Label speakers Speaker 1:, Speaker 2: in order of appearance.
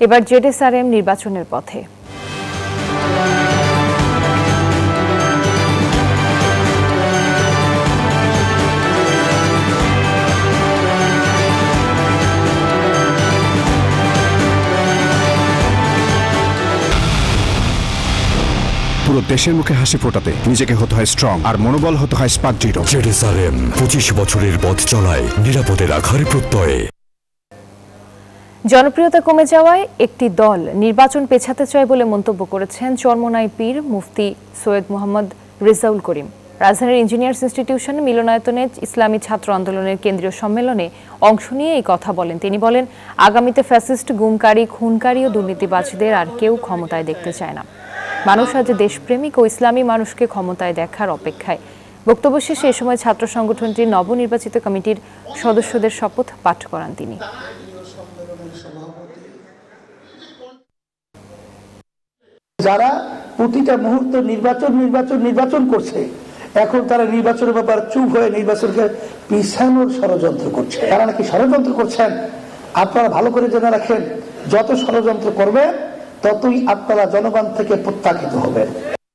Speaker 1: এবার জেডএসআরএম নির্বাচনের পথে।
Speaker 2: পুরো দেশের মুখে হাসি ফোটাতে নিজেকে হতে হয় স্ট্রং, আর মনোবল হতে হয় স্পার্ক জিরো।
Speaker 3: জেডএসআরএম 25 বছরের পথ চলায় নিরাপদে রাখার প্রত্যয়ে।
Speaker 1: জনপ্রিয়তা কমে যাওয়ায় একটি দল নির্বাচন পেছাতে চায় বলে মন্তব্য করেছেন চরমোনাই পীর মুফতি সৈয়দ মোহাম্মদ রেজাউল করিম। রাজধানীর ইঞ্জিনিয়ার্স ইনস্টিটিউশন মিলনায়তনে ইসলামী ছাত্র আন্দোলনের কেন্দ্রীয় সম্মেলনে অংশ নিয়ে এই কথা বলেন তিনি। বলেন, আগামীতে ফ্যাসিস্ট, গুমকারী, খুনকারী ও দুর্নীতিবাজদের আর কেউ ক্ষমতায় দেখতে চায় না। মানুষ আজ দেশপ্রেমিক ও ইসলামী মানুষকে ক্ষমতায় দেখার অপেক্ষায়। বক্তব্য শেষে এ সময় ছাত্র সংগঠনটির নবনির্বাচিত কমিটির সদস্যদের শপথ পাঠ করান তিনি।
Speaker 4: যারা প্রতিটা মুহূর্ত নির্বাচন করছে, এখন তারা নির্বাচনের ব্যাপার চুপ হয়ে নির্বাচনকে পিছানোর ষড়যন্ত্র করছে। তারা নাকি ষড়যন্ত্র করছেন। আপনারা ভালো করে জেনে রাখেন, যত ষড়যন্ত্র করবে ততই আপনারা জনগণ থেকে প্রত্যাখ্যাত হবেন।